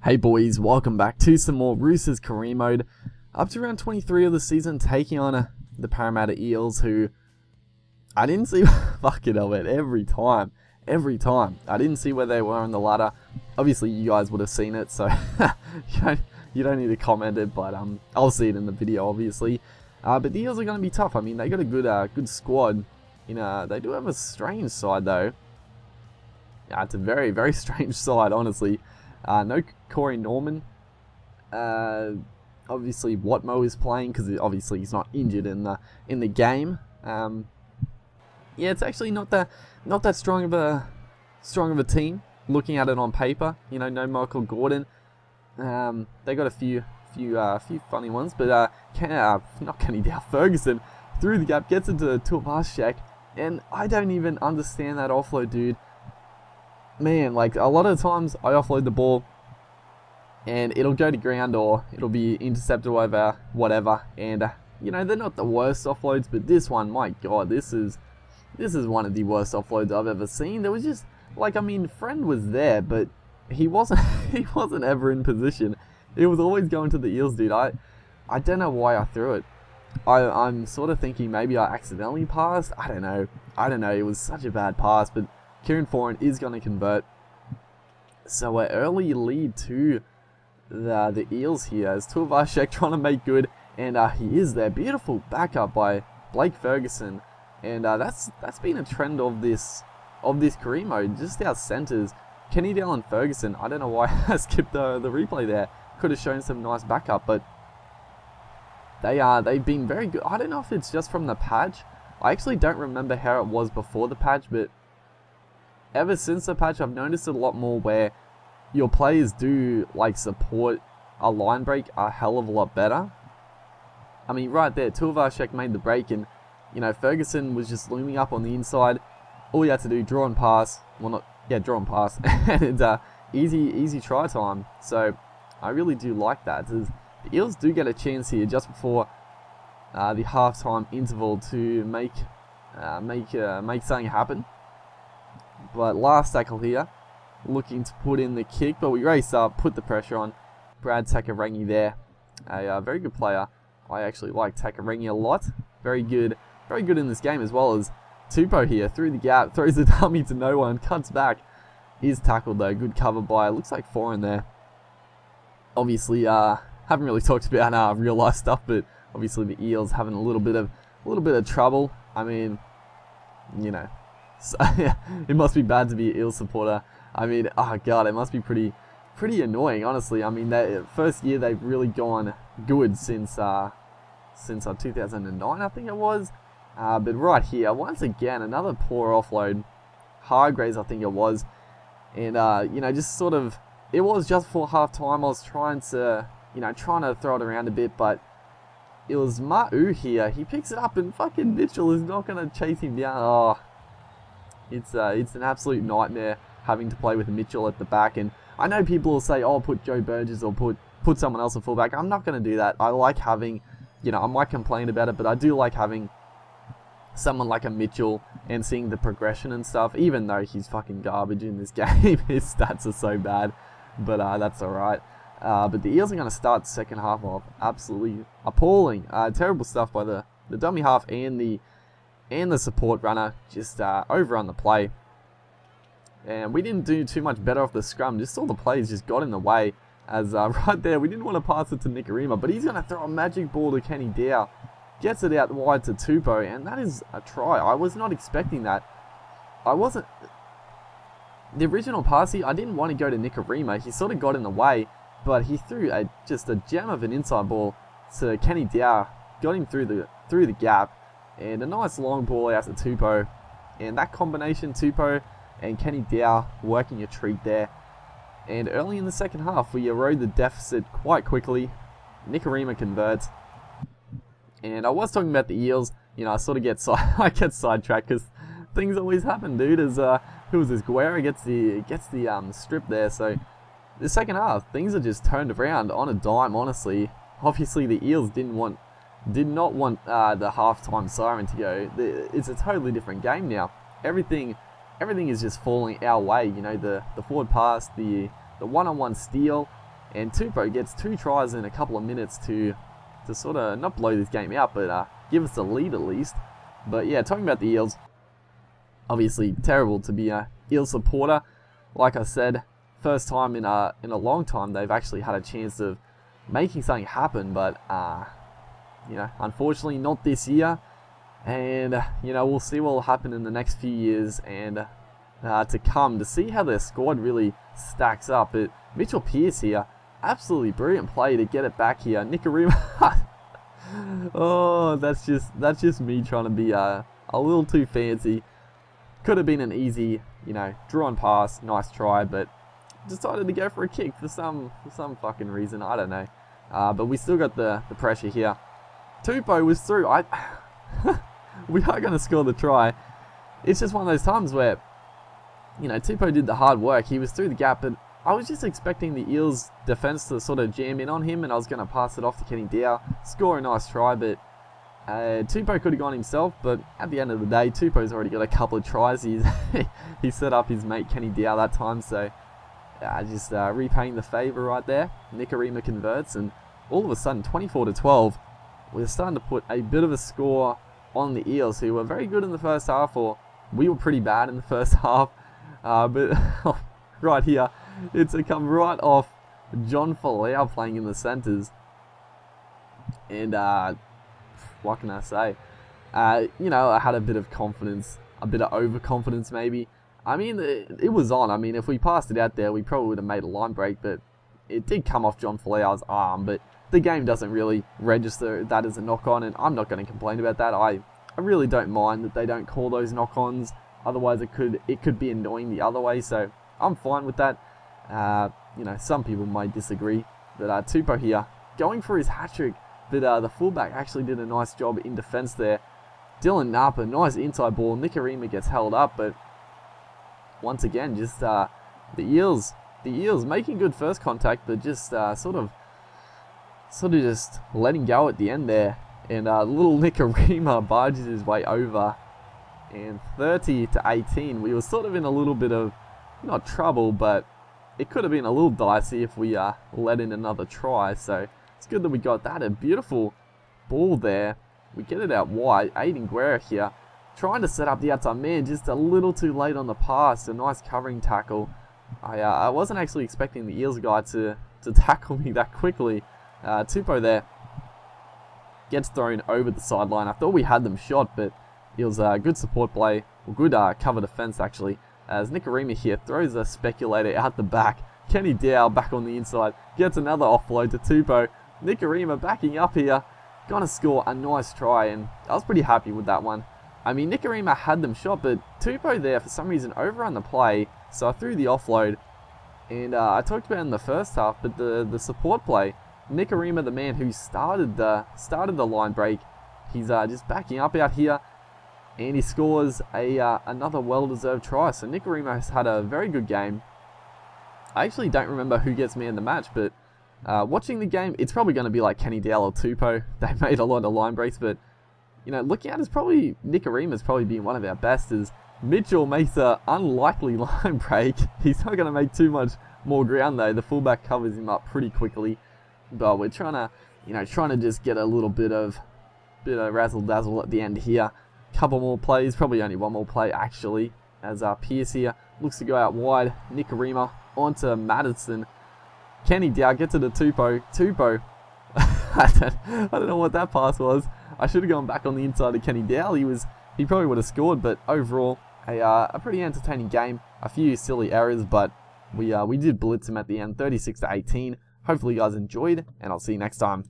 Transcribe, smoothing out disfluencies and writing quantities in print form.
Hey boys, welcome back to some more Roosters career mode. Up to round 23 of the season, taking on the Parramatta Eels, who I didn't see fucking hell, man, every time. I didn't see where they were on the ladder. Obviously, you guys would have seen it, so you don't need to comment it, but I'll see it in the video, obviously. But the Eels are going to be tough. I mean, they got a good squad. They do have a strange side though. Yeah, it's a very, very strange side, honestly. No Corey Norman. Obviously, Watmo is playing because obviously he's not injured in the game. Yeah, it's actually not that strong of a team. Looking at it on paper, no Michael Gordon. They got a few funny ones, but not Kenny Dow. Ferguson through the gap gets into Tuivasa-Sheck, and I don't even understand that offload, dude. Man, like a lot of times I offload the ball and it'll go to ground or it'll be intercepted over whatever, and they're not the worst offloads, but this one, my god, this is one of the worst offloads I've ever seen. There was just Friend was there, but he wasn't ever in position. It was always going to the Eels, dude. I don't know why I threw it. I'm sort of thinking maybe I accidentally passed. I don't know. It was such a bad pass, but Kieran Foran is going to convert. So an early lead to the Eels here as Tuivasa-Sheck trying to make good, and he is there. Beautiful backup by Blake Ferguson, and that's been a trend of this career mode. Just our centres, Kenny Dale and Ferguson. I don't know why I skipped the replay there. Could have shown some nice backup, but they've been very good. I don't know if it's just from the patch. I actually don't remember how it was before the patch, but ever since the patch, I've noticed it a lot more where your players do support a line break a hell of a lot better. I mean, right there, Tuivasa-Sheck made the break, and Ferguson was just looming up on the inside. All you had to do, draw and pass. Draw and pass, and easy try time. So I really do like that. The Eels do get a chance here just before the halftime interval to make something happen. But last tackle here, looking to put in the kick, but we race up, put the pressure on. Brad Takarangi there, a very good player. I actually like Takarangi a lot. Very good in this game, as well as Tupou here through the gap, throws the dummy to no one, cuts back. Is tackled though, good cover by, looks like Foran there. Obviously, haven't really talked about real life stuff, but obviously the Eels having a little bit of trouble. I mean, so, yeah, it must be bad to be an Eels supporter. I mean, oh god, it must be pretty annoying, honestly. I mean, first year they've really gone good since 2009, I think it was. But right here, once again, another poor offload. Hargraves, I think it was. And, just sort of, it was just for half time. I was trying to throw it around a bit, but it was Ma'u here. He picks it up, and fucking Mitchell is not going to chase him down. Oh, it's an absolute nightmare having to play with Mitchell at the back. And I know people will say, oh, put Joe Burgess or put someone else at fullback. I'm not going to do that. I like having, I might complain about it, but I do like having someone like a Mitchell and seeing the progression and stuff, even though he's fucking garbage in this game. His stats are so bad, but that's alright. But the Eels are going to start the second half off absolutely appalling. Terrible stuff by the dummy half and the support runner, just overrun the play. And we didn't do too much better off the scrum, just all the plays just got in the way. As right there, we didn't want to pass it to Nikorima, but he's going to throw a magic ball to Kenny Dow. Gets it out wide to Tupou, and that is a try. I was not expecting that. The original pass I didn't want to go to Nikorima. He sort of got in the way, but he threw just a gem of an inside ball to Kenny Dow. Got him through the gap, and a nice long ball out to Tupou. And that combination, Tupou and Kenny Dow, working a treat there. And early in the second half, we erode the deficit quite quickly. Nikorima converts. And I was talking about the Eels, I sort of get sidetracked because things always happen, dude. As who was this? Guerra gets the strip there. So the second half, things are just turned around on a dime. Honestly, obviously the Eels did not want the halftime siren to go. It's a totally different game now. Everything is just falling our way. The forward pass, the one-on-one steal, And Tupou gets 2 tries in a couple of minutes to sort of not blow this game out, but give us the lead at least. But yeah, talking about the Eels, obviously terrible to be a Eels supporter. Like I said, first time in a long time they've actually had a chance of making something happen, but you know, unfortunately not this year. And you know, we'll see what will happen in the next few years and to come to see how their squad really stacks up. But Mitchell Pearce here, absolutely brilliant play to get it back here. Nikorima, oh, that's just me trying to be a little too fancy. Could have been an easy, you know, drawn pass, nice try, but decided to go for a kick for some fucking reason. I don't know. But we still got the pressure here. Tupou was through. We are going to score the try. It's just one of those times where, you know, Tupou did the hard work. He was through the gap, but I was just expecting the Eels defense to sort of jam in on him, and I was going to pass it off to Kenny Dow, score a nice try, but Tupou could have gone himself. But at the end of the day, Tupou's already got a couple of tries. He set up his mate Kenny Dow that time, so just repaying the favour right there. Nikorima converts, and all of a sudden, 24-12, we're starting to put a bit of a score on the Eels, who were very good in the first half, or we were pretty bad in the first half. But right here, it's a come right off John Folau playing in the centres. And what can I say? You know, I had a bit of confidence, a bit of overconfidence maybe. I mean, it was on. I mean, if we passed it out there, we probably would have made a line break, but it did come off John Folau's arm. But the game doesn't really register that as a knock-on, and I'm not going to complain about that. I really don't mind that they don't call those knock-ons. Otherwise, it could be annoying the other way, so I'm fine with that. You know, some people might disagree, but Tupou here, going for his hat-trick, but the fullback actually did a nice job in defence there. Dylan Napa, nice inside ball. Nikorima gets held up, but once again, just the Eels making good first contact, but just sort of just letting go at the end there. And little Nikorima barges his way over. And 30-18, we were sort of in a little bit of, not trouble, but it could have been a little dicey if we let in another try. So it's good that we got that. A beautiful ball there. We get it out wide. Aiden Guerra here, trying to set up the outside man, just a little too late on the pass. A nice covering tackle. I wasn't actually expecting the Eels guy to tackle me that quickly. Tupou there gets thrown over the sideline. I thought we had them shot, but Eels good support play, or good cover defense actually, as Nikorima here throws a speculator out the back. Kenny Dow back on the inside, gets another offload to Tupou. Nikorima backing up here, gonna score a nice try, and I was pretty happy with that one. I mean, Nikorima had them shot, but Tupou there for some reason overrun the play, so I threw the offload. And I talked about it in the first half, but the support play, Nikorima, the man who started the line break, he's just backing up out here, and he scores another well-deserved try. So Nikorima has had a very good game. I actually don't remember who gets man of the match, but watching the game, it's probably going to be like Kenny Dow or Tupou. They made a lot of line breaks, but you know, looking at it, probably Nikorima's probably been one of our best. As Mitchell makes an unlikely line break. He's not going to make too much more ground though. The fullback covers him up pretty quickly. But we're trying to just get a little bit of razzle dazzle at the end here. Couple more plays, probably only one more play actually, as Pearce here looks to go out wide. Nikorima onto Madison. Kenny Dow gets it to Tupou. I don't know what that pass was. I should have gone back on the inside of Kenny Dow. He probably would have scored, but overall a pretty entertaining game. A few silly errors, but we did blitz him at the end, 36-18. Hopefully you guys enjoyed, and I'll see you next time.